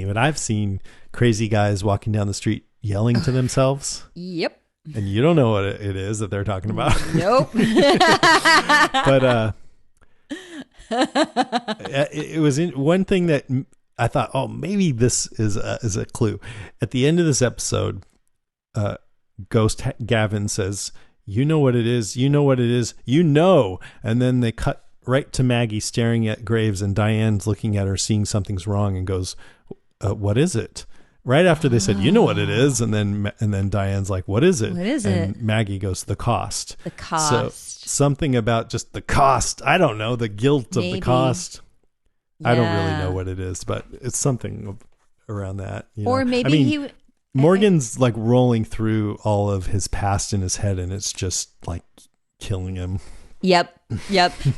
me, but I've seen crazy guys walking down the street yelling to themselves. Yep. And you don't know what it is that they're talking about. Nope. But it was one thing that I thought, oh, maybe this is a clue. At the end of this episode, Ghost Gavin says, "You know what it is. You know what it is. You know." And then they cut right to Maggie staring at Graves, and Diane's looking at her, seeing something's wrong, and goes, "What is it?" Right after they said, "You know what it is," and then Diane's like, "What is it?" What is and it? Maggie goes, "The cost." The cost. So something about just the cost. I don't know, the guilt of the cost. Yeah. I don't really know what it is, but it's something around that. Or maybe Morgan's like rolling through all of his past in his head, and it's just like killing him. Yep.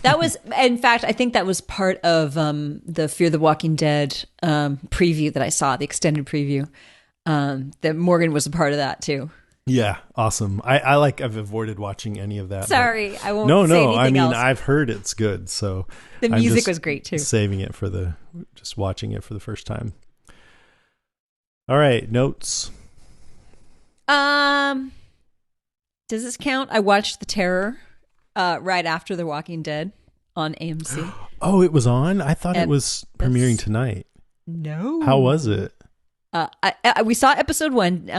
That was, in fact, I think that was part of the Fear the Walking Dead preview that I saw, the extended preview. That Morgan was a part of that too. Yeah, awesome. I've avoided watching any of that. Sorry, I won't say anything I mean, else. I've heard it's good, so the music was great too. Saving it for just watching it for the first time. All right, notes. Does this count? I watched The Terror right after The Walking Dead on AMC. Oh, it was on? I thought it was premiering tonight. No. How was it? We saw episode 1.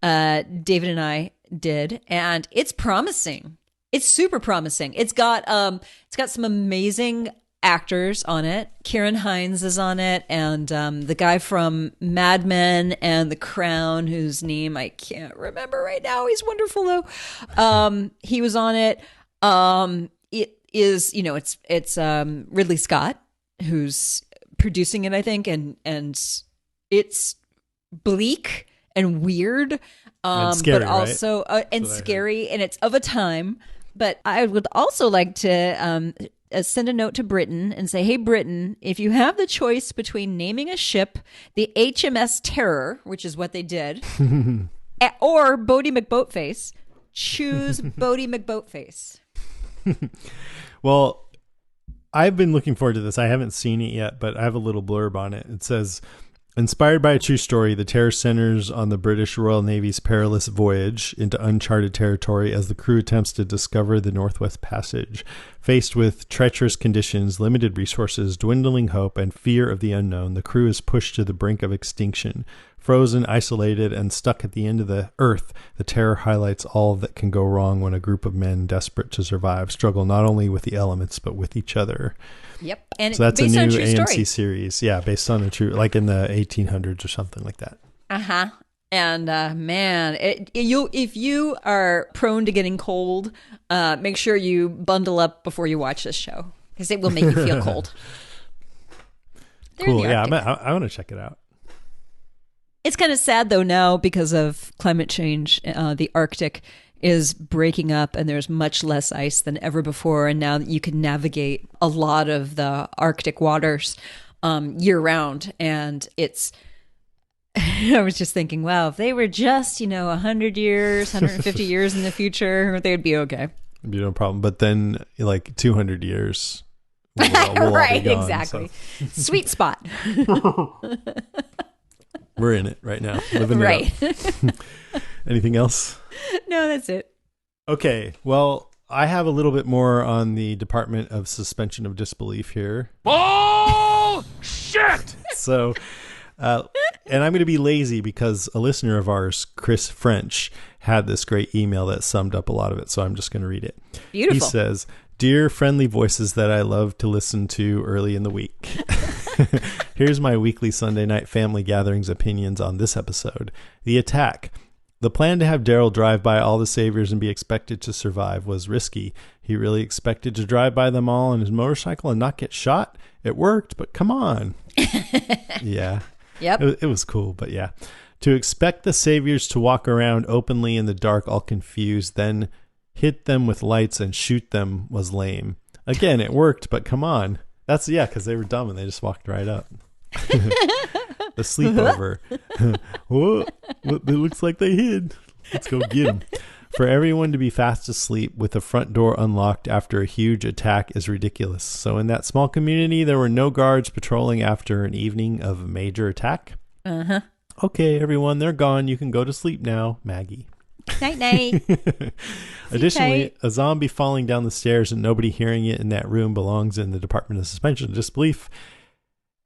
David and I did, and it's promising. It's super promising. It's got some amazing actors on it. Kieran Hines is on it, and the guy from Mad Men and The Crown, whose name I can't remember right now. He's wonderful though. He was on it. It is, it's Ridley Scott who's producing it, I think, and it's bleak and weird, and scary, but also and scary, and it's of a time. But I would also like to send a note to Britain and say, hey, Britain, if you have the choice between naming a ship the HMS Terror, which is what they did, or Bodie McBoatface, choose Bodie McBoatface. Well, I've been looking forward to this. I haven't seen it yet, but I have a little blurb on it. It says, inspired by a true story, the terror centers on the British Royal Navy's perilous voyage into uncharted territory as the crew attempts to discover the Northwest Passage. Faced with treacherous conditions, limited resources, dwindling hope, and fear of the unknown, the crew is pushed to the brink of extinction. Frozen, isolated, and stuck at the end of the earth, the terror highlights all that can go wrong when a group of men desperate to survive struggle not only with the elements, but with each other. Yep. And so that's a based new on a true AMC story. Series. Yeah, based on a true, like in the 1800s or something like that. Uh-huh. And man, if you are prone to getting cold, make sure you bundle up before you watch this show, because it will make you feel cold. Cool. Yeah, I want to check it out. It's kind of sad though now because of climate change. The Arctic is breaking up, and there's much less ice than ever before. And now that you can navigate a lot of the Arctic waters year round, and it's. I was just thinking, wow, if they were just 100 years, 150 years in the future, they would be okay. It'd be no problem. But then, like 200 years, we'll right? all be gone, Exactly. So. Sweet spot. We're in it right now, living right. it up. Anything else? No, that's it. Okay. Well, I have a little bit more on the Department of Suspension of Disbelief here. Bullshit! So, and I'm going to be lazy because a listener of ours, Chris French, had this great email that summed up a lot of it. So I'm just going to read it. Beautiful. He says, "Dear friendly voices that I love to listen to early in the week. Here's my weekly Sunday night family gatherings opinions on this episode. The attack. The plan to have Daryl drive by all the saviors and be expected to survive was risky. He really expected to drive by them all on his motorcycle and not get shot. It worked, but come on." Yeah. Yep. It was cool, but yeah. To expect the saviors to walk around openly in the dark all confused, then hit them with lights and shoot them was lame. Again, it worked, but come on. That's, yeah, because they were dumb and they just walked right up. The sleepover. Whoa, it looks like they hid. Let's go get them. For everyone to be fast asleep with the front door unlocked after a huge attack is ridiculous. So in that small community, there were no guards patrolling after an evening of a major attack. Uh-huh. Okay, everyone, they're gone. You can go to sleep now, Maggie. Night, night. Additionally, a zombie falling down the stairs and nobody hearing it in that room belongs in the Department of Suspension of Disbelief.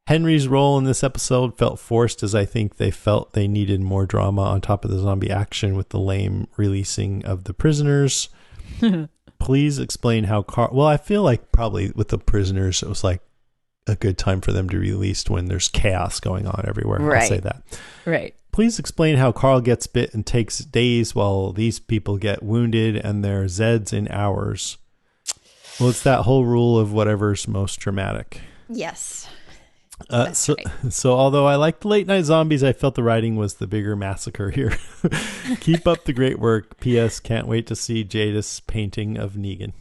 Henry's role in this episode felt forced, as I think they felt they needed more drama on top of the zombie action with the lame releasing of the prisoners. Please explain how Carl... Well, I feel like probably with the prisoners, it was like a good time for them to be released when there's chaos going on everywhere. Right. I'll say that. Right. Please explain how Carl gets bit and takes days while these people get wounded and they're Zeds in hours. Well, it's that whole rule of whatever's most dramatic. Yes. So although I liked late night zombies, I felt the writing was the bigger massacre here. Keep up the great work. P.S. Can't wait to see Jadis' painting of Negan.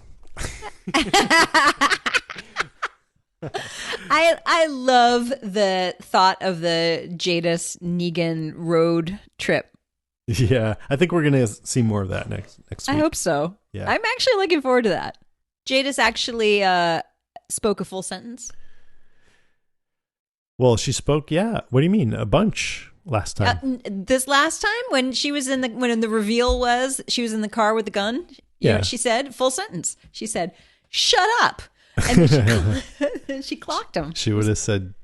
I love the thought of the Jadis Negan road trip. Yeah, I think we're gonna see more of that next week. I hope so. Yeah. I'm actually looking forward to that. Jadis actually spoke a full sentence. Well, she spoke, yeah. What do you mean? A bunch last time. This last time when she was when the reveal was, she was in the car with the gun. You know what she said? Full sentence. She said, "Shut up." And then she clocked him. She would have said,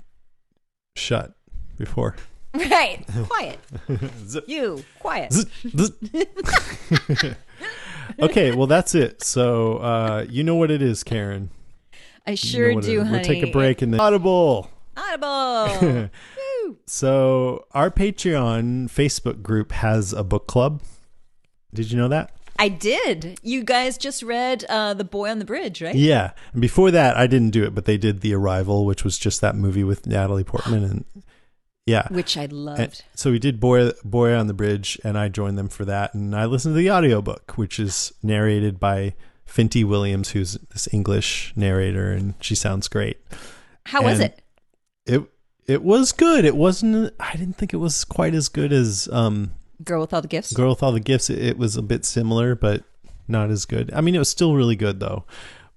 "Shut," before. Right. Quiet. Zip. You, quiet. Zip. Zip. Okay, well, that's it. So, you know what it is, Karen. I sure do, honey. We'll take a break and then... Audible. Woo. So, our Patreon Facebook group has a book club. Did you know that? I did. You guys just read The Boy on the Bridge, right? Yeah. And before that, I didn't do it, but they did The Arrival, which was just that movie with Natalie Portman. And yeah. Which I loved. And so we did Boy on the Bridge, and I joined them for that. And I listened to the audiobook, which is narrated by Finty Williams, who's this English narrator, and she sounds great. How was it? It was good. It wasn't... I didn't think it was quite as good as... Girl with All the Gifts? Girl with All the Gifts. It was a bit similar, but not as good. I mean, it was still really good, though.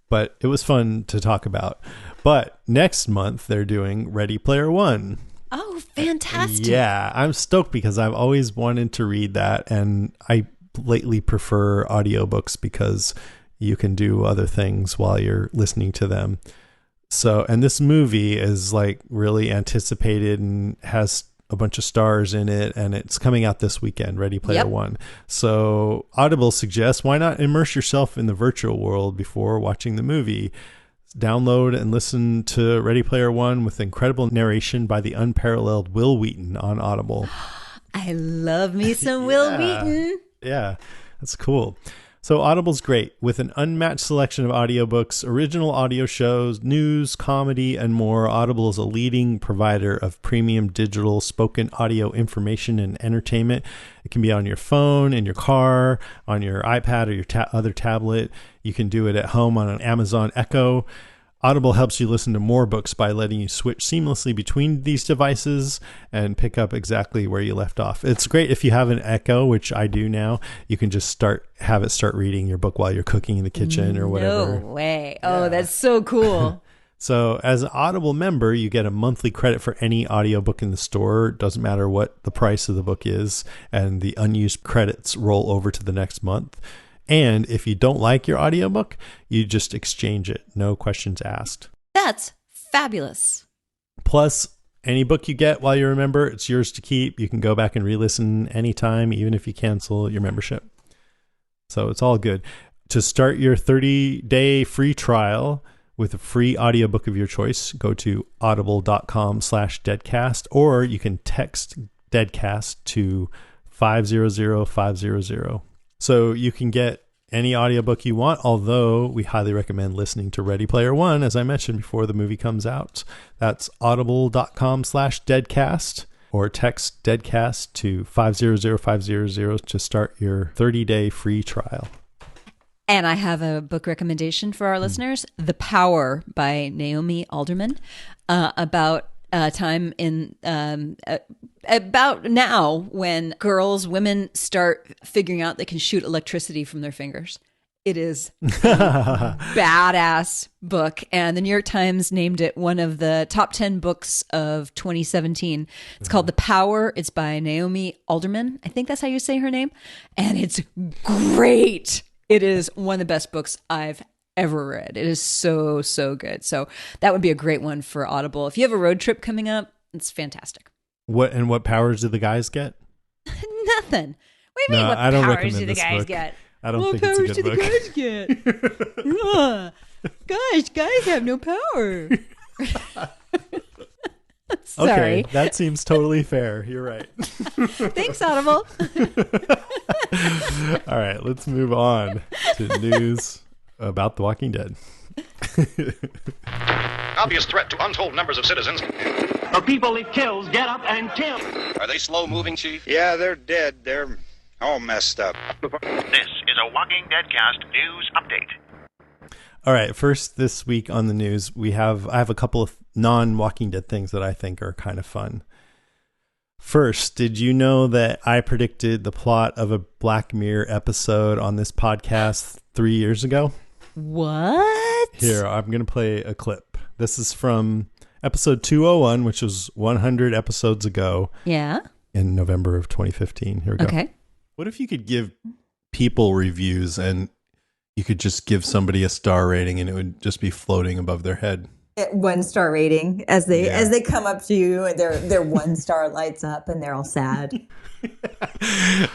But it was fun to talk about. But next month, they're doing Ready Player One. Oh, fantastic. Yeah, I'm stoked because I've always wanted to read that. And I lately prefer audiobooks because you can do other things while you're listening to them. So, and this movie is like really anticipated and has a bunch of stars in it, and it's coming out this weekend, Ready Player One. So Audible suggests, why not immerse yourself in the virtual world before watching the movie? Download and listen to Ready Player One with incredible narration by the unparalleled Will Wheaton on Audible. I love me some Will Wheaton. Yeah, that's cool. So Audible's great with an unmatched selection of audiobooks, original audio shows, news, comedy, and more. Audible is a leading provider of premium digital spoken audio information and entertainment. It can be on your phone, in your car, on your iPad or your other tablet. You can do it at home on an Amazon Echo. Audible helps you listen to more books by letting you switch seamlessly between these devices and pick up exactly where you left off. It's great if you have an Echo, which I do now. You can just have it start reading your book while you're cooking in the kitchen or whatever. No way. Oh, that's so cool. So as an Audible member, you get a monthly credit for any audiobook in the store. Doesn't matter what the price of the book is, and the unused credits roll over to the next month. And if you don't like your audiobook, you just exchange it. No questions asked. That's fabulous. Plus, any book you get while you're a member, it's yours to keep. You can go back and re-listen anytime, even if you cancel your membership. So it's all good. To start your 30-day free trial with a free audiobook of your choice, go to audible.com/deadcast, or you can text deadcast to 500-500. So you can get any audiobook you want, although we highly recommend listening to Ready Player One, as I mentioned before the movie comes out. That's audible.com/deadcast, or text deadcast to 500-500 to start your 30-day free trial. And I have a book recommendation for our listeners, The Power by Naomi Alderman, about time in about now when women start figuring out they can shoot electricity from their fingers. It is a badass book. And the New York Times named it one of the top 10 books of 2017. It's called The Power. It's by Naomi Alderman. I think that's how you say her name. And it's great. It is one of the best books I've ever read. It is so, so good. So that would be a great one for Audible. If you have a road trip coming up, it's fantastic. What powers do the guys get? Nothing. What do you mean? What powers do the guys get? I don't what think it's a powers good do book. the guys get? Guys have no power. Sorry. Okay, that seems totally fair. You're right. Thanks, Audible. All right, let's move on to news about The Walking Dead. Obvious threat to untold numbers of citizens. The people it kills get up and kill. Are they slow moving, Chief? Yeah, they're dead. They're all messed up. This is a Walking Dead Cast news update. All right, first this week on the news, I have a couple of non-Walking Dead things that I think are kind of fun. First, did you know that I predicted the plot of a Black Mirror episode on this podcast 3 years ago? What? Here, I'm going to play a clip. This is from episode 201, which was 100 episodes ago. Yeah. In November of 2015. Here we go. Okay. What if you could give people reviews and you could just give somebody a star rating and it would just be floating above their head? 1-star rating as they come up to you and their 1-star lights up and they're all sad. And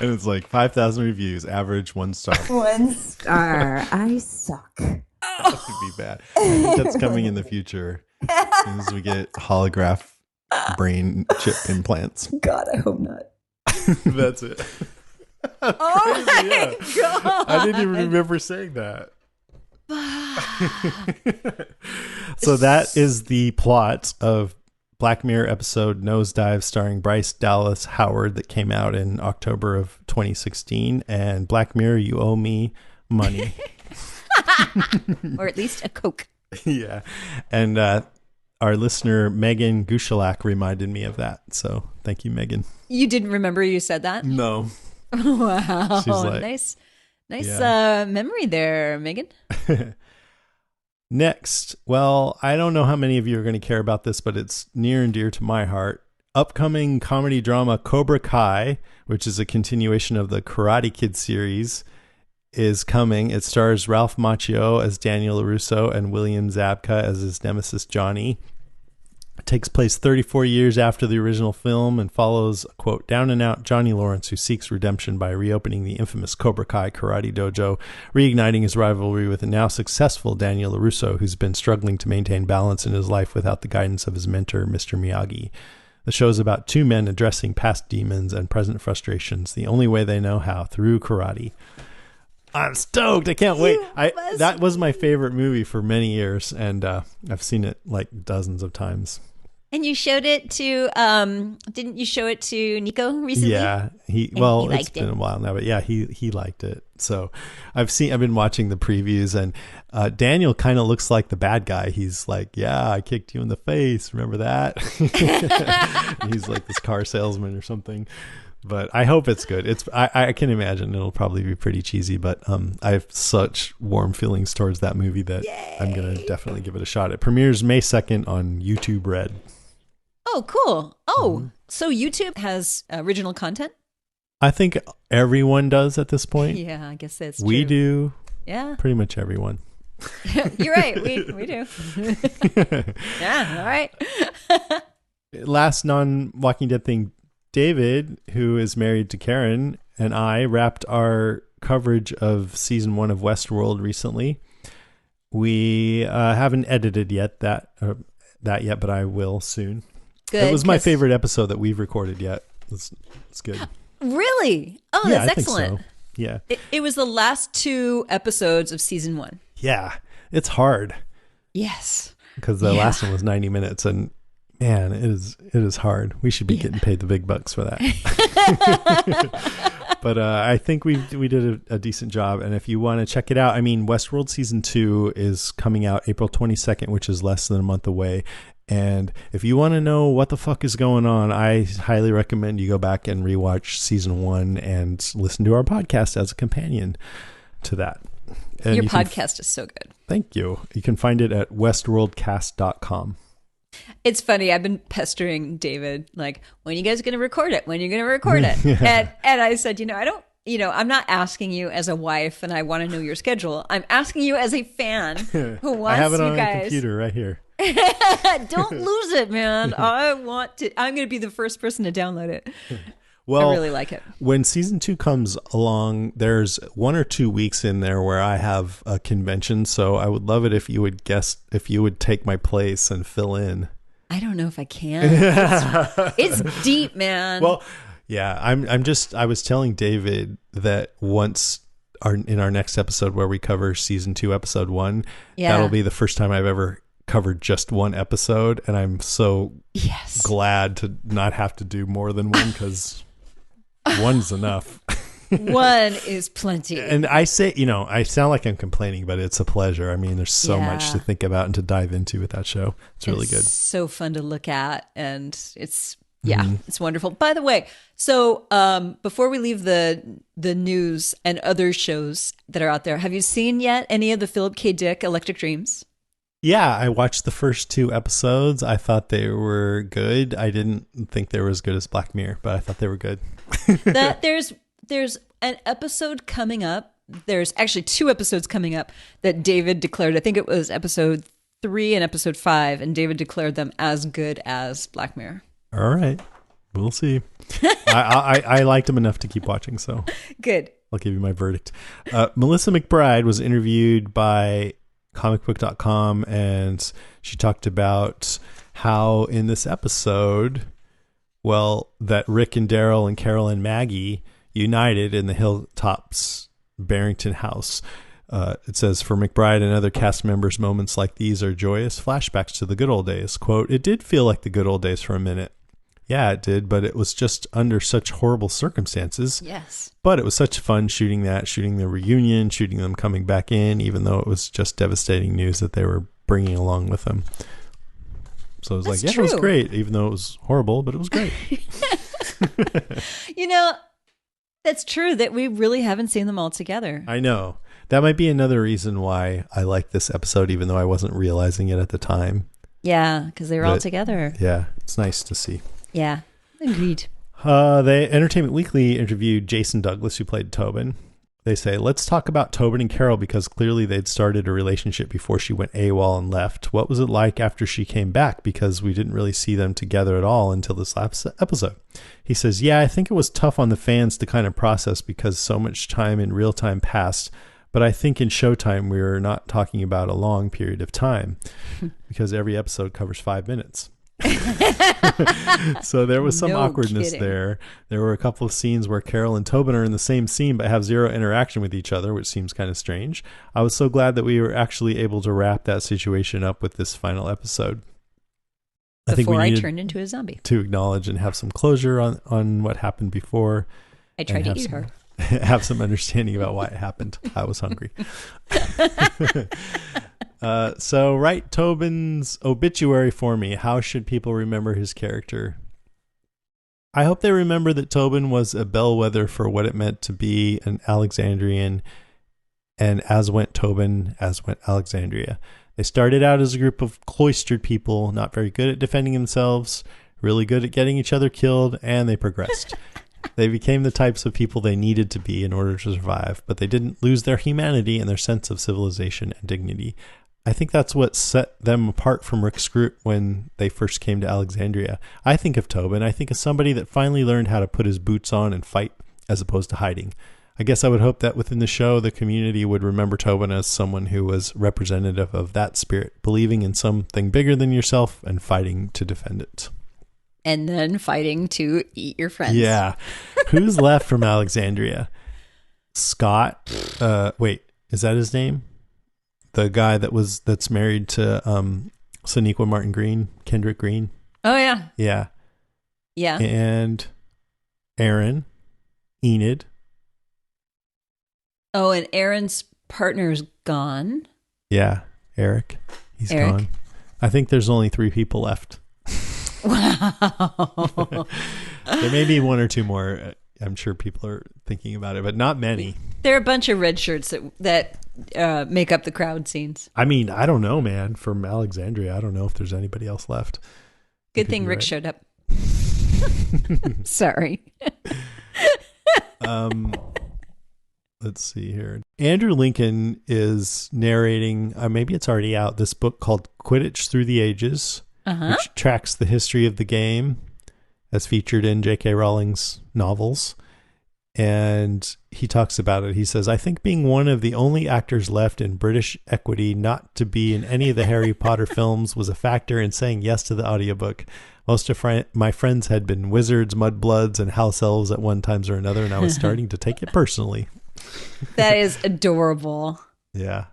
it's like 5,000 reviews, average 1 star. 1 star. I suck. That would be bad. I think that's coming in the future as soon as we get holograph brain chip implants. God, I hope not. That's it. Oh Crazy, my God. I didn't even remember saying that. So that is the plot of Black Mirror episode Nosedive starring Bryce Dallas Howard that came out in October of 2016. And Black Mirror, you owe me money. Or at least a Coke. Yeah. And our listener, Megan Gushalak, reminded me of that. So thank you, Megan. You didn't remember you said that? No. Wow. She's like, nice yeah. Memory there, Megan. Next, well, I don't know how many of you are going to care about this, but it's near and dear to my heart. Upcoming comedy drama Cobra Kai, which is a continuation of the Karate Kid series, is coming. It stars Ralph Macchio as Daniel LaRusso and William Zabka as his nemesis Johnny. It takes place 34 years after the original film and follows, quote, down-and-out Johnny Lawrence, who seeks redemption by reopening the infamous Cobra Kai karate dojo, reigniting his rivalry with the now successful Daniel LaRusso, who's been struggling to maintain balance in his life without the guidance of his mentor, Mr. Miyagi. The show is about two men addressing past demons and present frustrations the only way they know how, through karate. I'm stoked. I can't wait. That was my favorite movie for many years, and I've seen it like dozens of times. And you showed it to, didn't you show it to Nico recently? Yeah, it's been a while now, but yeah, he liked it. So I've been watching the previews, and Daniel kind of looks like the bad guy. He's like, yeah, I kicked you in the face. Remember that? He's like this car salesman or something. But I hope it's good. I can imagine it'll probably be pretty cheesy, but I have such warm feelings towards that movie that I'm going to definitely give it a shot. It premieres May 2nd on YouTube Red. Oh, cool. Oh, so YouTube has original content? I think everyone does at this point. Yeah, I guess that's true. We do. Yeah. Pretty much everyone. You're right. We do. Yeah, all right. Last non-Walking Dead thing. David, who is married to Karen, and I wrapped our coverage of season 1 of Westworld recently. We haven't edited that yet, but I will soon. Good. It was my favorite episode that we've recorded yet. It's good. Really? Oh, Yeah, that's I think excellent. so. Yeah. It was the last 2 episodes of season 1. Yeah. It's hard Yes. because the last one was 90 minutes, and man, it is hard. We should be getting paid the big bucks for that. But I think we did a decent job. And if you want to check it out, I mean, Westworld season 2 is coming out April 22nd, which is less than a month away. And if you want to know what the fuck is going on, I highly recommend you go back and rewatch season 1 and listen to our podcast as a companion to that. And Your podcast is so good. Thank you. You can find it at westworldcast.com. It's funny. I've been pestering David, like, when you guys going to record it? When are you going to record it? And I said, I'm not asking you as a wife and I want to know your schedule. I'm asking you as a fan who wants I have it on you my guys. computer right here. Don't lose it, man. I'm going to be the first person to download it. Well, I really like it. When season 2 comes along, there's 1 or 2 weeks in there where I have a convention. So I would love it if you would take my place and fill in. I don't know if I can. It's deep, man. Well, yeah, I was telling David that once in our next episode where we cover season 2, episode 1, that'll be the first time I've ever covered just one episode. And I'm so glad to not have to do more than one, because one's enough. One is plenty. And I say, I sound like I'm complaining, but it's a pleasure. I mean, there's so much to think about and to dive into with that show. It's really good. So fun to look at. And it's wonderful. By the way, so before we leave the news and other shows that are out there, have you seen yet any of the Philip K. Dick Electric Dreams? Yeah, I watched the first 2 episodes. I thought they were good. I didn't think they were as good as Black Mirror, but I thought they were good. There's an episode coming up. There's actually 2 episodes coming up that David declared. I think it was episode 3 and episode 5, and David declared them as good as Black Mirror. All right. We'll see. I liked them enough to keep watching, so good. I'll give you my verdict. Melissa McBride was interviewed by comicbook.com, and she talked about how in this episode, that Rick and Daryl and Carol and Maggie united in the Hilltops Barrington house. It says, for McBride and other cast members, moments like these are joyous flashbacks to the good old days. Quote, it did feel like the good old days for a minute. Yeah, it did, but it was just under such horrible circumstances. Yes. But it was such fun shooting the reunion, shooting them coming back in, even though it was just devastating news that they were bringing along with them. So it was it was great, even though it was horrible, but it was great. That's true that we really haven't seen them all together. I know. That might be another reason why I like this episode, even though I wasn't realizing it at the time. Yeah, because they were all together. Yeah, it's nice to see. Yeah, agreed. Entertainment Weekly interviewed Jason Douglas, who played Tobin. They say, let's talk about Tobin and Carol, because clearly they'd started a relationship before she went AWOL and left. What was it like after she came back? Because we didn't really see them together at all until this last episode. He says, yeah, I think it was tough on the fans to kind of process because so much time in real time passed. But I think in Showtime, we were not talking about a long period of time because every episode covers 5 minutes. So there was some awkwardness there. There were a couple of scenes where Carol and Tobin are in the same scene but have zero interaction with each other, which seems kind of strange. I was so glad that we were actually able to wrap that situation up with this final episode. Before I turned into a zombie. To acknowledge and have some closure on what happened before. I tried to eat her. Have some understanding about why it happened. I was hungry. So write Tobin's obituary for me. How should people remember his character? I hope they remember that Tobin was a bellwether for what it meant to be an Alexandrian, and as went Tobin, as went Alexandria. They started out as a group of cloistered people, not very good at defending themselves, really good at getting each other killed, and they progressed. They became the types of people they needed to be in order to survive, but they didn't lose their humanity and their sense of civilization and dignity. I think that's what set them apart from Rick Scroot when they first came to Alexandria. I think of Tobin, I think of somebody that finally learned how to put his boots on and fight as opposed to hiding. I guess I would hope that within the show, the community would remember Tobin as someone who was representative of that spirit, believing in something bigger than yourself and fighting to defend it. And then fighting to eat your friends. Yeah. Who's left from Alexandria? Scott. Wait, is that his name? The guy that's married to Sonequa Martin Green, Kendrick Green. Oh, yeah. Yeah. Yeah. And Aaron, Enid. Oh, and Aaron's partner's gone. Yeah, Eric. He's gone. I think there's only 3 people left. Wow. There may be 1 or 2 more. I'm sure people are thinking about it, but not many. There are a bunch of red shirts that make up the crowd scenes. I mean, I don't know, man. From Alexandria, I don't know if there's anybody else left. Good thing Rick showed up. Sorry. Let's see here. Andrew Lincoln is narrating, maybe it's already out, this book called Quidditch Through the Ages, which tracks the history of the game as featured in J.K. Rowling's novels. And he talks about it. He says, I think being one of the only actors left in British equity not to be in any of the Harry Potter films was a factor in saying yes to the audiobook. Most of my friends had been wizards, mudbloods, and house elves at one time or another, and I was starting to take it personally. That is adorable. Yeah.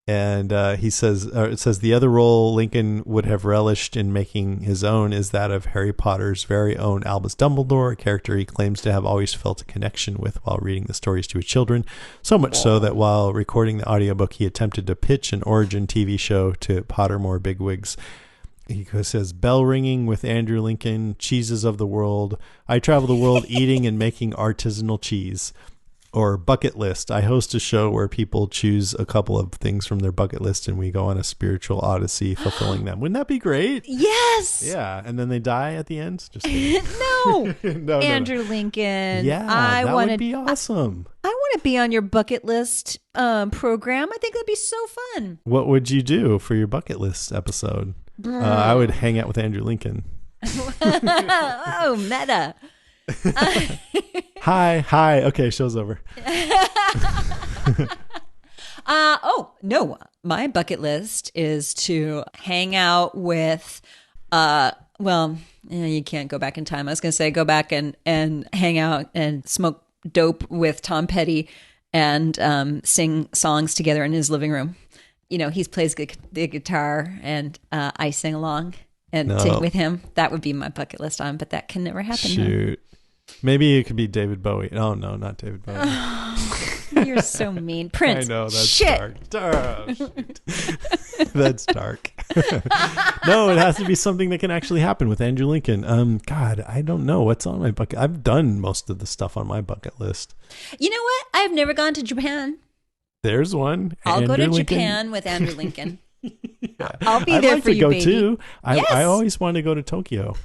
And he says, it says the other role Lincoln would have relished in making his own is that of Harry Potter's very own Albus Dumbledore, a character he claims to have always felt a connection with while reading the stories to his children. So much so that while recording the audiobook, he attempted to pitch an origin TV show to Pottermore bigwigs. He says, bell ringing with Andrew Lincoln, cheeses of the world. I travel the world eating and making artisanal cheese. Or bucket list. I host a show where people choose a couple of things from their bucket list and we go on a spiritual odyssey fulfilling them. Wouldn't that be great? Yes. Yeah. And then they die at the end? Just No. No. Andrew Lincoln. Yeah, that would be awesome. I want to be on your bucket list program. I think that'd be so fun. What would you do for your bucket list episode? I would hang out with Andrew Lincoln. Oh, meta. Hi. Okay, show's over. Oh, no. My bucket list is to hang out with, you can't go back in time. I was going to say go back and hang out and smoke dope with Tom Petty and sing songs together in his living room. You know, he plays the guitar and I sing along and sing with him. That would be my bucket list on, but that can never happen. Shoot. Maybe it could be David Bowie. Oh, no, not David Bowie. You're so mean. Prince. I know, that's Shit. dark. That's dark. No, it has to be something that can actually happen with Andrew Lincoln. God, I don't know what's on my bucket. I've done most of the stuff on my bucket list. You know what? I've never gone to Japan. There's one. I'll go to Japan with Andrew Lincoln. I'll be there I'd like for to you, go baby. too. Yes. I always want to go to Tokyo.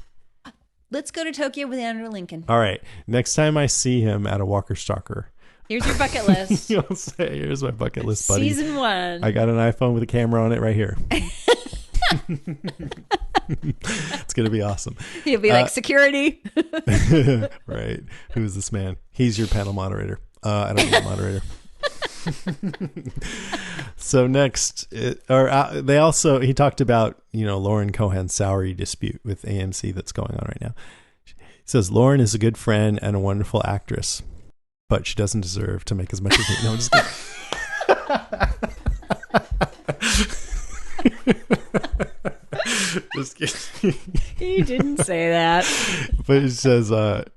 Let's go to Tokyo with Andrew Lincoln. All right. Next time I see him at a Walker Stalker, Here's your bucket list. you'll say, here's my bucket list, buddy. Season 1. I got an iPhone with a camera on it right here. It's going to be awesome. He'll be like, security. Right. Who's this man? He's your panel moderator. I don't need a moderator. So next, he talked about, Lauren Cohan's salary dispute with AMC that's going on right now. He says, Lauren is a good friend and a wonderful actress, but she doesn't deserve to make as much as me. No, I'm just kidding. Just kidding. He didn't say that. But it says,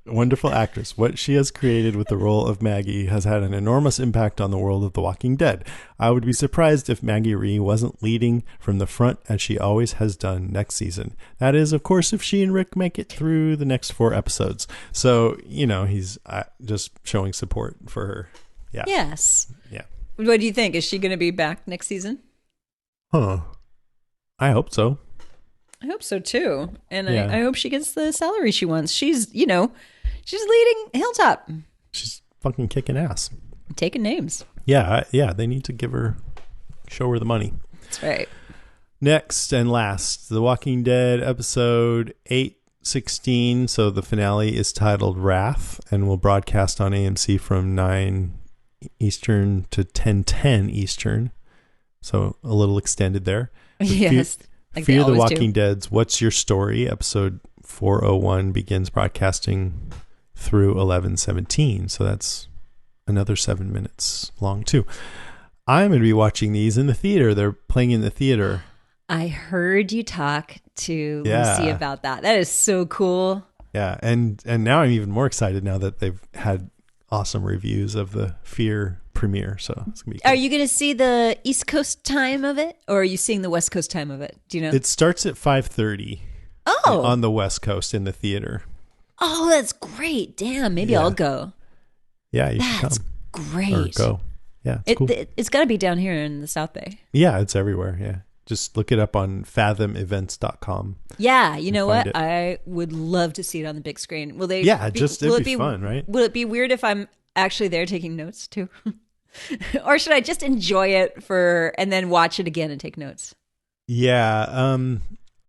wonderful actress. What she has created with the role of Maggie has had an enormous impact on the world of The Walking Dead. I would be surprised if Maggie Rhee wasn't leading from the front as she always has done next season. That is, of course, if she and Rick make it through the next 4 episodes. So, he's just showing support for her. Yeah. Yes. Yeah. What do you think? Is she going to be back next season? Huh. I hope so. I hope so too. And Yeah. I hope she gets the salary she wants. She's leading Hilltop. She's fucking kicking ass. Taking names. Yeah. They need to show her the money. That's right. Next and last, The Walking Dead episode 816. So the finale is titled Wrath and will broadcast on AMC from 9 Eastern to 10:10 Eastern. So a little extended there. Yes. Like Fear the always Walking do. Dead's What's Your Story? Episode 401 begins broadcasting through 11:17. So that's another 7 minutes long too. I'm going to be watching these in the theater. They're playing in the theater. I heard you talk to Yeah. Lucy about that. That is so cool. Yeah. And now I'm even more excited now that they've had awesome reviews of the Fear premiere, so it's gonna be Are cool. you going to see the East Coast time of it, or are you seeing the West Coast time of it? Do you know? It starts at 5:30 Oh, on the West Coast in the theater. oh, that's great. Damn, maybe Yeah. I'll go. Yeah, you should That's come great. or go. Yeah, it's cool. It's got to be down here in the South Bay. Yeah, it's everywhere. Yeah, just look it up on fathomevents.com. Yeah, you know find what? it. I would love to see it on the big screen. Will they? Yeah, be, just will it'd it be fun, right? Will it be weird if I'm actually there taking notes too? Or should I just enjoy it and then watch it again and take notes? Yeah.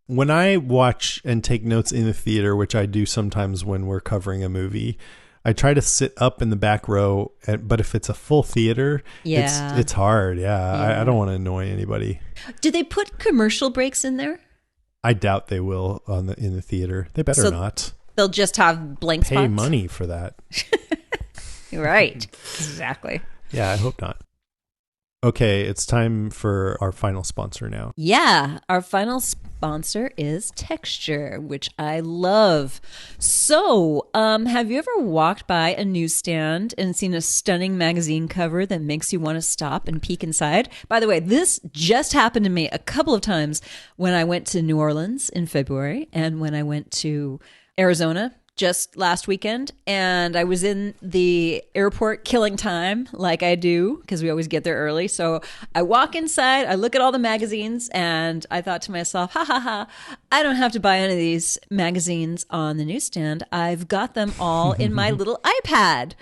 When I watch and take notes in the theater, which I do sometimes when we're covering a movie, I try to sit up in the back row. But if it's a full theater, Yeah. it's hard. Yeah. I don't want to annoy anybody. Do they put commercial breaks in there? I doubt they will in the theater. They better So not. They'll just have blank Pay spots. money for that. Right. Exactly. Yeah, I hope not. Okay, it's time for our final sponsor now. Yeah, our final sponsor is Texture, which I love. So, have you ever walked by a newsstand and seen a stunning magazine cover that makes you want to stop and peek inside? By the way, this just happened to me a couple of times when I went to New Orleans in February and when I went to Arizona just last weekend, and I was in the airport killing time like I do because we always get there early. So I walk inside, I look at all the magazines, and I thought to myself, ha ha ha, I don't have to buy any of these magazines on the newsstand. I've got them all in my little iPad.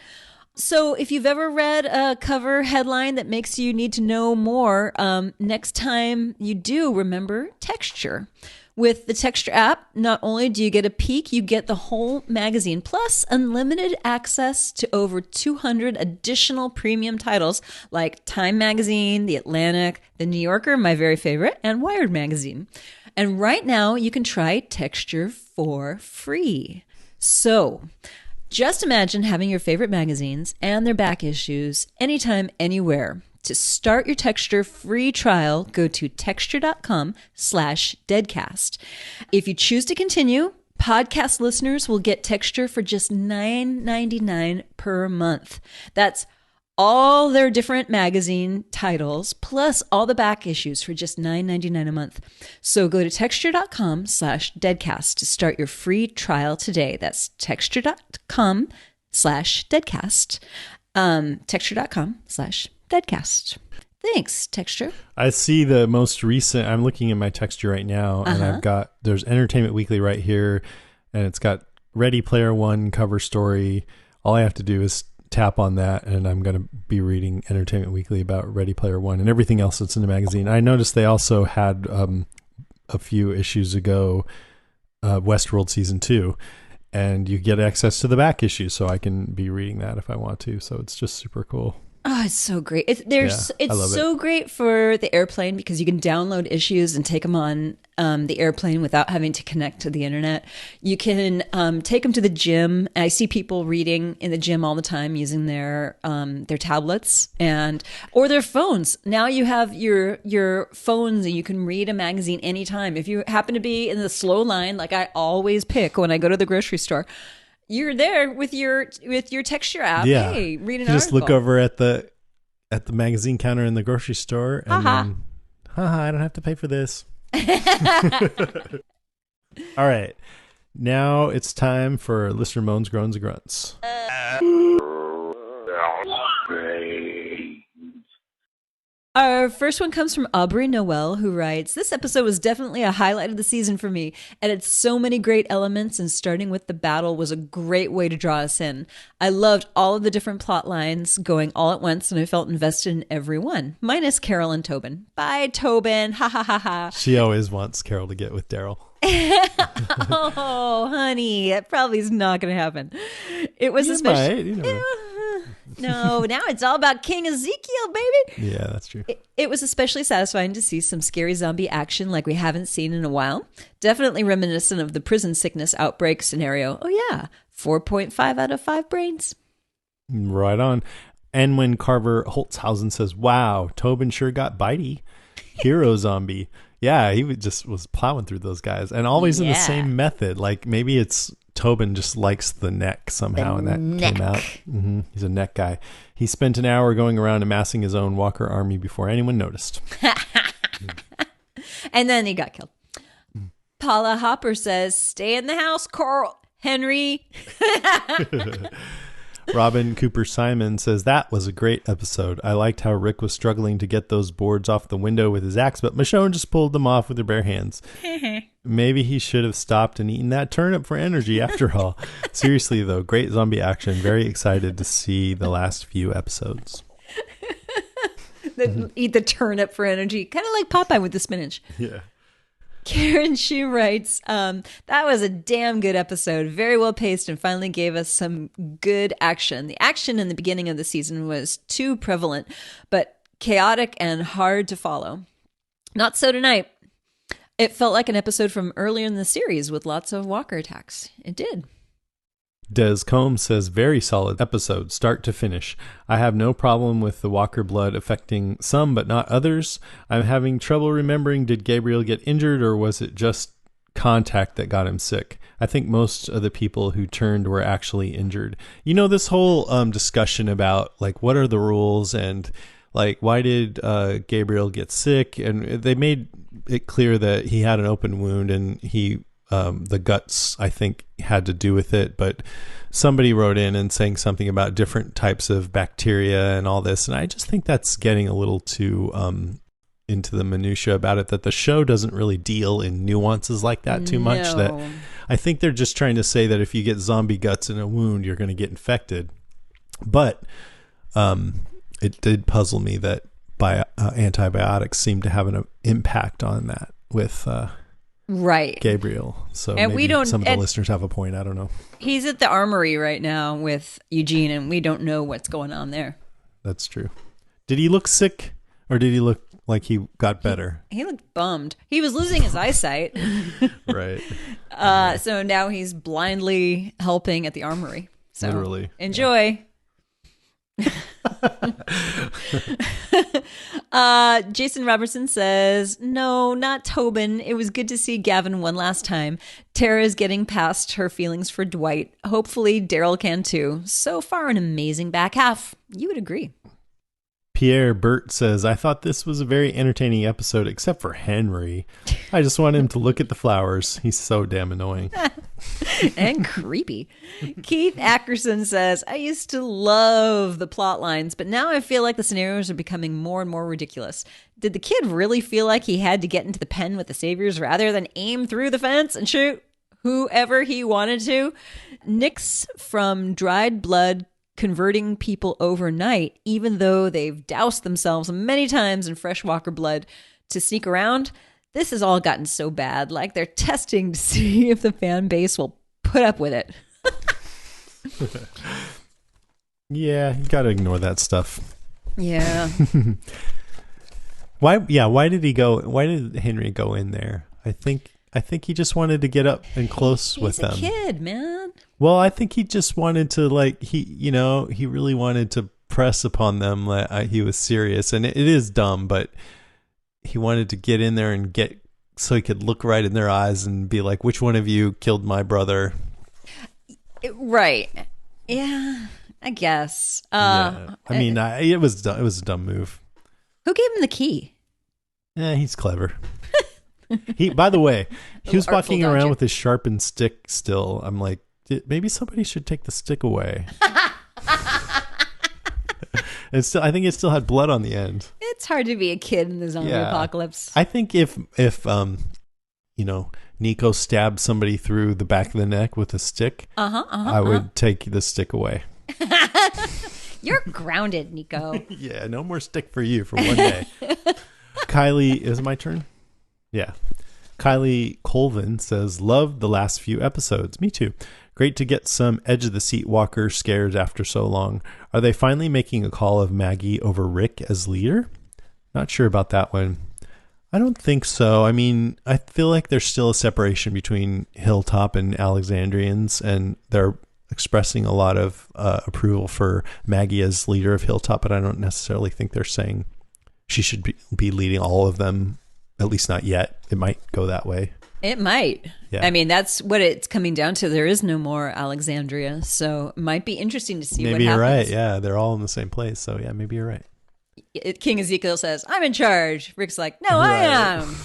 So if you've ever read a cover headline that makes you need to know more, next time you do, remember Texture. With the Texture app, not only do you get a peek, you get the whole magazine, plus unlimited access to over 200 additional premium titles like Time Magazine, The Atlantic, The New Yorker, my very favorite, and Wired Magazine. And right now, you can try Texture for free. So, just imagine having your favorite magazines and their back issues anytime, anywhere. To start your Texture free trial, go to texture.com/deadcast. If you choose to continue, podcast listeners will get Texture for just $9.99 per month. That's all their different magazine titles, plus all the back issues for just $9.99 a month. So go to texture.com/deadcast to start your free trial today. That's texture.com/deadcast. Texture.com/deadcast. Thanks, Texture. I see the most recent. I'm looking at my Texture right now, and there's Entertainment Weekly right here, and it's got Ready Player One cover story. All I have to do is tap on that, and I'm going to be reading Entertainment Weekly about Ready Player One and everything else that's in the magazine. I noticed they also had a few issues ago, Westworld Season 2, and you get access to the back issues, so I can be reading that if I want to. So it's just super cool. Oh, it's so great. It's I love so great for the airplane because you can download issues and take them on the airplane without having to connect to the internet. You can take them to the gym. I see people reading in the gym all the time using their tablets or their phones. Now you have your phones and you can read a magazine anytime. If you happen to be in the slow line, like I always pick when I go to the grocery store, you're there with your Texture app. Yeah. Hey, read an You just article. look over at the magazine counter in the grocery store, and then, I don't have to pay for this. All right. Now it's time for listener moans, groans, and grunts. Our first one comes from Aubrey Noel, who writes, "This episode was definitely a highlight of the season for me. It had so many great elements, and starting with the battle was a great way to draw us in. I loved all of the different plot lines going all at once, and I felt invested in every one, minus Carol and Tobin. Bye, Tobin. Ha ha ha ha. She always wants Carol to get with Daryl. Oh, honey, that probably is not going to happen. It was especially... You know. No, now it's all about King Ezekiel, baby. Yeah, that's true. It was especially satisfying to see some scary zombie action like we haven't seen in a while. Definitely reminiscent of the prison sickness outbreak scenario. Oh, yeah. 4.5 out of 5 brains. Right on. And when Carver Holtzhausen says, "Wow, Tobin sure got bitey." Hero zombie. Yeah, he just was plowing through those guys. And always in the Yeah. same method. Like maybe it's Tobin just likes the neck somehow, and that came out. He's a neck guy. He spent an hour going around amassing his own Walker army before anyone noticed. And then he got killed. Paula Hopper says, "Stay in the house, Carl Henry." Robin Cooper Simon says, "That was a great episode. I liked how Rick was struggling to get those boards off the window with his axe, but Michonne just pulled them off with her bare hands. Maybe he should have stopped and eaten that turnip for energy after all." Seriously, though, great zombie action. Very excited to see the last few episodes. Eat the turnip for energy. Kind of like Popeye with the spinach. Yeah. Karen, she writes, that was a damn good episode. Very well paced and finally gave us some good action. The action in the beginning of the season was too prevalent, but chaotic and hard to follow. Not so tonight. It felt like an episode from earlier in the series with lots of walker attacks. It did. Des Combs says, "Very solid episode, start to finish. I have no problem with the walker blood affecting some but not others. I'm having trouble remembering, did Gabriel get injured or was it just contact that got him sick? I think most of the people who turned were actually injured." You know, this whole discussion about like what are the rules and like why did Gabriel get sick, and they made it clear that he had an open wound and he the guts, I think, had to do with it, but somebody wrote in and saying something about different types of bacteria and all this, and I just think that's getting a little too into the minutia about it, that the show doesn't really deal in nuances like that too much. That I think they're just trying to say that if you get zombie guts in a wound, you're going to get infected. But it did puzzle me that antibiotics seem to have an impact on that with right, Gabriel. So and maybe some of the listeners have a point. I don't know. He's at the armory right now with Eugene, and we don't know what's going on there. That's true. Did he look sick, or did he look like he got better? He looked bummed. He was losing his eyesight. Right. So now he's blindly helping at the armory. So literally. Enjoy. Jason Robertson says, "No, not Tobin. It was good to see Gavin one last time. Tara's getting past her feelings for Dwight. Hopefully Daryl can too. So far, an amazing back half." You would agree. Pierre Burt says, "I thought this was a very entertaining episode, except for Henry. I just want him to look at the flowers. He's so damn annoying." And creepy. Keith Ackerson says, "I used to love the plot lines, but now I feel like the scenarios are becoming more and more ridiculous. Did the kid really feel like he had to get into the pen with the saviors rather than aim through the fence and shoot whoever he wanted to? Nix from Dried Blood converting people overnight, even though they've doused themselves many times in fresh walker blood to sneak around. This has all gotten so bad, like they're testing to see if the fan base will put up with it." Yeah, you gotta ignore that stuff. Yeah. Why did he go? Why did Henry go in there? I think he just wanted to get up and close with them. He's a kid, man. Well, I think he just wanted to, like, he really wanted to press upon them that he was serious, and it is dumb, but he wanted to get in there and so he could look right in their eyes and be like, "Which one of you killed my brother?" Right. Yeah, I guess. Yeah. I mean, it was a dumb move. Who gave him the key? Yeah, he's clever. By the way, he was walking around with his sharpened stick still. I'm like, maybe somebody should take the stick away. And still, I think it still had blood on the end. It's hard to be a kid in the zombie apocalypse. I think if Nico stabbed somebody through the back of the neck with a stick, I would take the stick away. You're grounded, Nico. Yeah, no more stick for you for one day. Kylie, is it my turn? Yeah. Kylie Colvin says, "Loved the last few episodes." Me too. Great to get some edge of the seat walker scares after so long. Are they finally making a call of Maggie over Rick as leader? Not sure about that one. I don't think so. I mean, I feel like there's still a separation between Hilltop and Alexandrians, and they're expressing a lot of approval for Maggie as leader of Hilltop, but I don't necessarily think they're saying she should be leading all of them At least not yet. It might go that way. It might. Yeah. I mean, that's what it's coming down to. There is no more Alexandria, so it might be interesting to see Maybe what you're happens. right. Yeah, they're all in the same place. So yeah, maybe you're right. King Ezekiel says, "I'm in charge." Rick's like, "No, I am."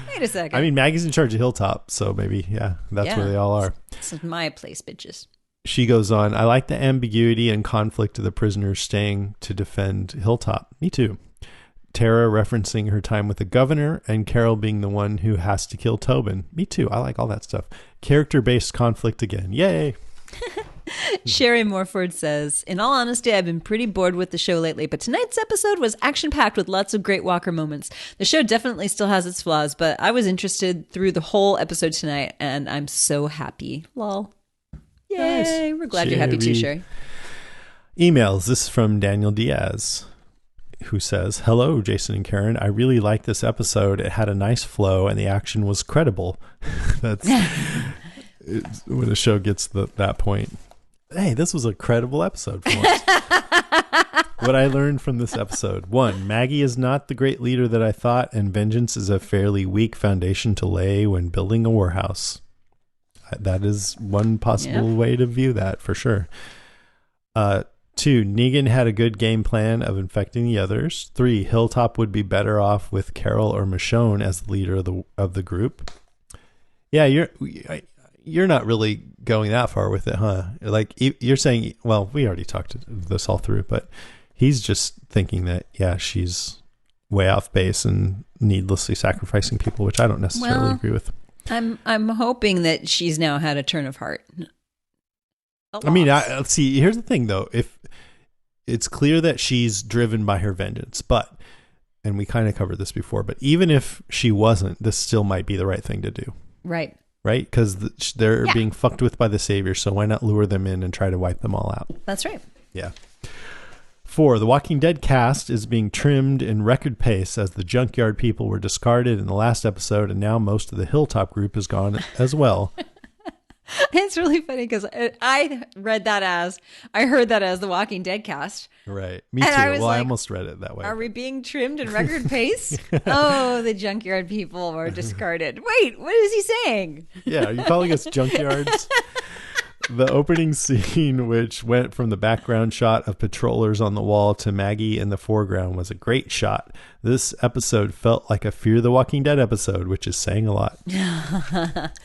Wait a second. I mean, Maggie's in charge of Hilltop, so maybe that's where they all are. This is my place, bitches. She goes on, I like the ambiguity and conflict of the prisoners staying to defend Hilltop. Me too. Tara referencing her time with the governor, and Carol being the one who has to kill Tobin. Me too. I like all that stuff. Character-based conflict again. Yay. Sherry Morford says, in all honesty, I've been pretty bored with the show lately, but tonight's episode was action-packed with lots of great Walker moments. The show definitely still has its flaws, but I was interested through the whole episode tonight, and I'm so happy. Lol. Yay. Nice. We're glad you're happy too, Sherry. Emails. This is from Daniel Diaz, who says, hello, Jason and Karen. I really liked this episode. It had a nice flow, and the action was credible. That's when the show gets that point. Hey, this was a credible episode for once. What I learned from this episode. 1, Maggie is not the great leader that I thought, and vengeance is a fairly weak foundation to lay when building a warhouse. That is one possible way to view that, for sure. 2, Negan had a good game plan of infecting the others. 3, Hilltop would be better off with Carol or Michonne as the leader of the group. Yeah, you're not really going that far with it, huh? Like, you're saying, well, we already talked this all through, but he's just thinking that, she's way off base and needlessly sacrificing people, which I don't necessarily agree with. I'm hoping that she's now had a turn of heart. I mean, let's see. Here's the thing, though. If it's clear that she's driven by her vengeance, and we kind of covered this before, but even if she wasn't, this still might be the right thing to do. Right. Right? Because they're being fucked with by the Savior, so why not lure them in and try to wipe them all out? That's right. Yeah. 4, the Walking Dead cast is being trimmed in record pace as the Junkyard people were discarded in the last episode, and now most of the Hilltop group is gone as well. It's really funny because I heard that as the Walking Dead cast. Right. Me too. I almost read it that way. Are we being trimmed in record pace? Oh, the Junkyard people were discarded. Wait, what is he saying? Yeah, are you calling us junkyards? The opening scene, which went from the background shot of patrollers on the wall to Maggie in the foreground, was a great shot. This episode felt like a Fear the Walking Dead episode, which is saying a lot.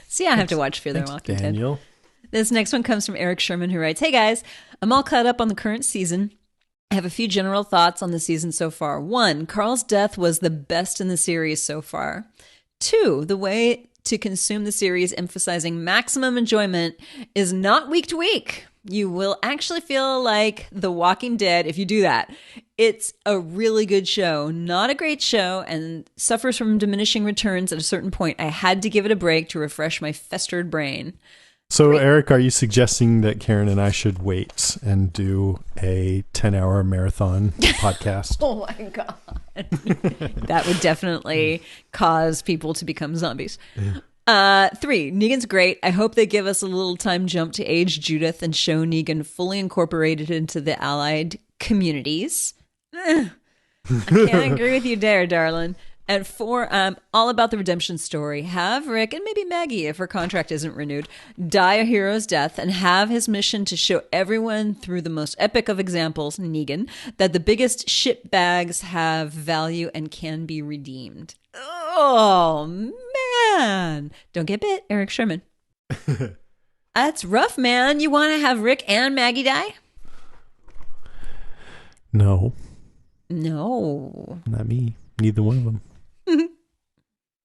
See, I have to watch Fear the Walking Daniel. Dead. This next one comes from Eric Sherman, who writes, hey guys, I'm all caught up on the current season. I have a few general thoughts on the season so far. 1, Carl's death was the best in the series so far. 2, the way to consume the series, emphasizing maximum enjoyment, is not week to week. You will actually feel like The Walking Dead if you do that. It's a really good show, not a great show, and suffers from diminishing returns at a certain point. I had to give it a break to refresh my festered brain. So, Eric, are you suggesting that Karen and I should wait and do a 10-hour marathon podcast? Oh, my God. That would definitely cause people to become zombies. 3, Negan's great. I hope they give us a little time jump to age Judith and show Negan fully incorporated into the allied communities. I can't agree with you there, darling. And 4, all about the redemption story. Have Rick, and maybe Maggie if her contract isn't renewed, die a hero's death and have his mission to show everyone through the most epic of examples, Negan, that the biggest shitbags have value and can be redeemed. Oh, man. Don't get bit, Eric Sherman. That's rough, man. You want to have Rick and Maggie die? No. No. Not me. Neither one of them.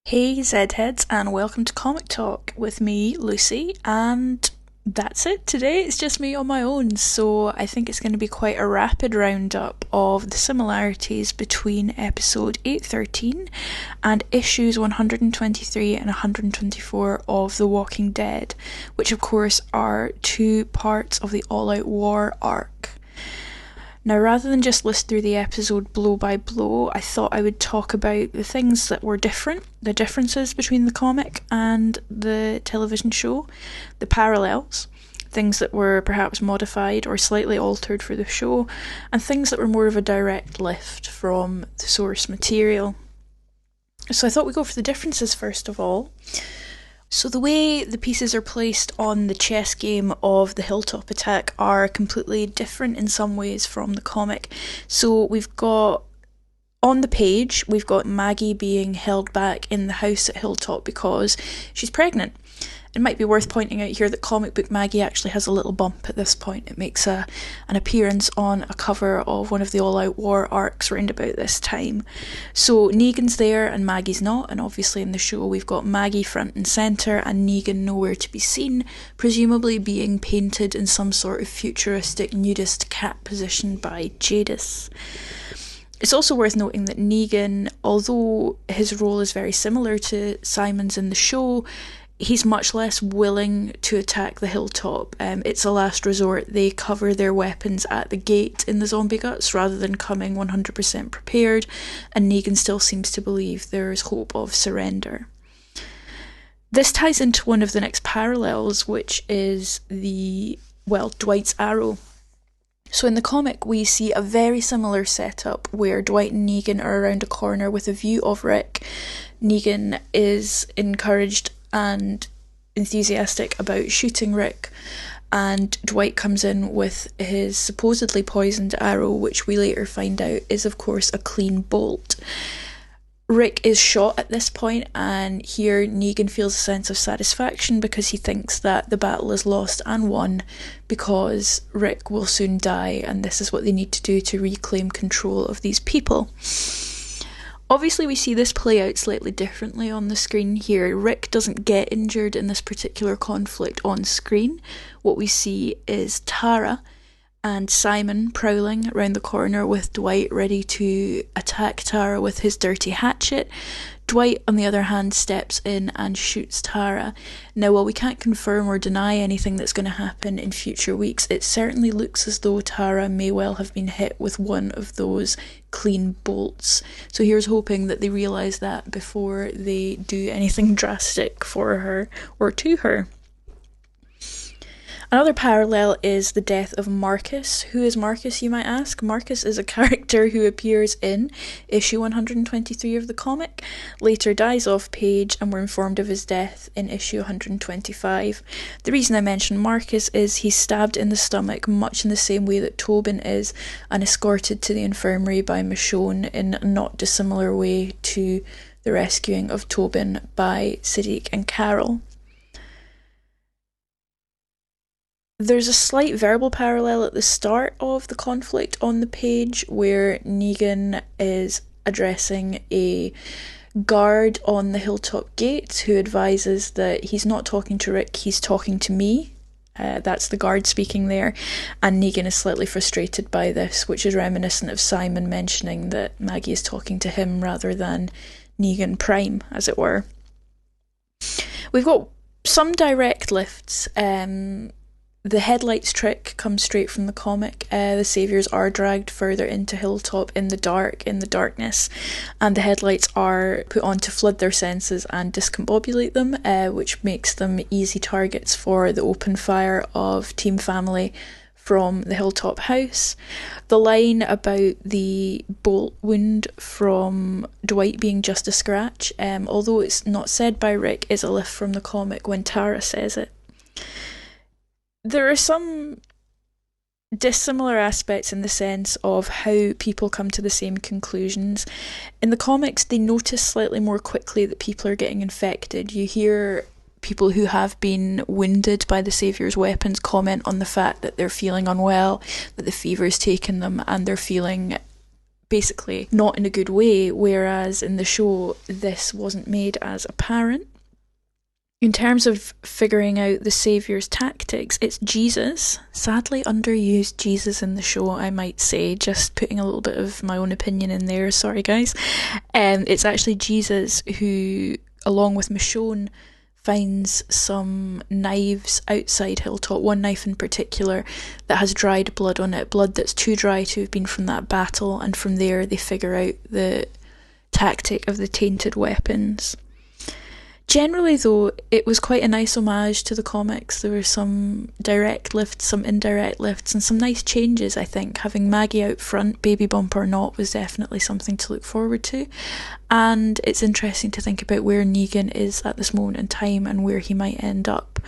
Hey Zedheads, and welcome to Comic Talk with me, Lucy, and that's it today. It's just me on my own, so I think it's going to be quite a rapid roundup of the similarities between episode 813 and issues 123 and 124 of The Walking Dead, which of course are 2 parts of the All Out War arc. Now, rather than just list through the episode blow by blow, I thought I would talk about the things that were different, the differences between the comic and the television show, the parallels, things that were perhaps modified or slightly altered for the show, and things that were more of a direct lift from the source material. So I thought we'd go for the differences first of all. So the way the pieces are placed on the chess game of the hilltop attack are completely different in some ways from the comic. So we've got, on the page, we've got Maggie being held back in the house at Hilltop because she's pregnant. It might be worth pointing out here that comic book Maggie actually has a little bump at this point. It makes an appearance on a cover of one of the All Out War arcs round about this time. So Negan's there and Maggie's not, and obviously in the show we've got Maggie front and centre and Negan nowhere to be seen, presumably being painted in some sort of futuristic nudist cat position by Jadis. It's also worth noting that Negan, although his role is very similar to Simon's in the show, he's much less willing to attack the hilltop. It's a last resort. They cover their weapons at the gate in the zombie guts rather than coming 100% prepared, and Negan still seems to believe there's hope of surrender. This ties into one of the next parallels, which is Dwight's arrow. So in the comic, we see a very similar setup where Dwight and Negan are around a corner with a view of Rick. Negan is encouraged and enthusiastic about shooting Rick, and Dwight comes in with his supposedly poisoned arrow, which we later find out is of course a clean bolt. Rick is shot at this point, and here Negan feels a sense of satisfaction because he thinks that the battle is lost and won because Rick will soon die, and this is what they need to do to reclaim control of these people. Obviously we see this play out slightly differently on the screen here. Rick doesn't get injured in this particular conflict on screen. What we see is Tara and Simon prowling around the corner with Dwight ready to attack Tara with his dirty hatchet. Dwight, on the other hand, steps in and shoots Tara. Now, while we can't confirm or deny anything that's going to happen in future weeks, it certainly looks as though Tara may well have been hit with one of those clean bolts. So here's hoping that they realise that before they do anything drastic for her or to her. Another parallel is the death of Marcus. Who is Marcus, you might ask? Marcus is a character who appears in issue 123 of the comic, later dies off page, and we're informed of his death in issue 125. The reason I mention Marcus is he's stabbed in the stomach much in the same way that Tobin is, and escorted to the infirmary by Michonne in a not dissimilar way to the rescuing of Tobin by Siddiq and Carol. There's a slight verbal parallel at the start of the conflict on the page where Negan is addressing a guard on the hilltop gate who advises that he's not talking to Rick, he's talking to me. That's the guard speaking there, and Negan is slightly frustrated by this, which is reminiscent of Simon mentioning that Maggie is talking to him rather than Negan Prime, as it were. We've got some direct lifts. The headlights trick comes straight from the comic. The saviours are dragged further into Hilltop in the darkness, and the headlights are put on to flood their senses and discombobulate them, which makes them easy targets for the open fire of Team Family from the Hilltop house. The line about the bolt wound from Dwight being just a scratch, although it's not said by Rick, is a lift from the comic when Tara says it. There are some dissimilar aspects in the sense of how people come to the same conclusions. In the comics, they notice slightly more quickly that people are getting infected. You hear people who have been wounded by the Saviour's weapons comment on the fact that they're feeling unwell, that the fever's taken them, and they're feeling basically not in a good way, whereas in the show, this wasn't made as apparent. In terms of figuring out the Saviour's tactics, it's Jesus, sadly underused Jesus in the show, I might say, just putting a little bit of my own opinion in there, sorry guys. It's actually Jesus who, along with Michonne, finds some knives outside Hilltop, one knife in particular that has dried blood on it, blood that's too dry to have been from that battle, and from there they figure out the tactic of the tainted weapons. Generally, though, it was quite a nice homage to the comics. There were some direct lifts, some indirect lifts, and some nice changes, I think. Having Maggie out front, baby bump or not, was definitely something to look forward to. And it's interesting to think about where Negan is at this moment in time and where he might end up.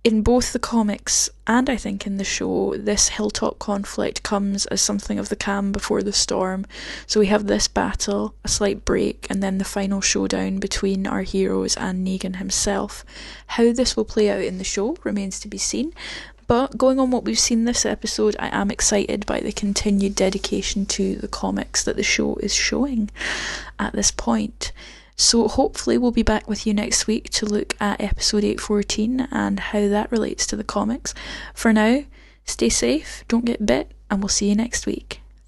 In both the comics and I think in the show, this hilltop conflict comes as something of the calm before the storm. So we have this battle, a slight break, and then the final showdown between our heroes and Negan himself. How this will play out in the show remains to be seen. But going on what we've seen this episode, I am excited by the continued dedication to the comics that the show is showing at this point. So hopefully we'll be back with you next week to look at episode 814 and how that relates to the comics. For now, stay safe, don't get bit, and we'll see you next week.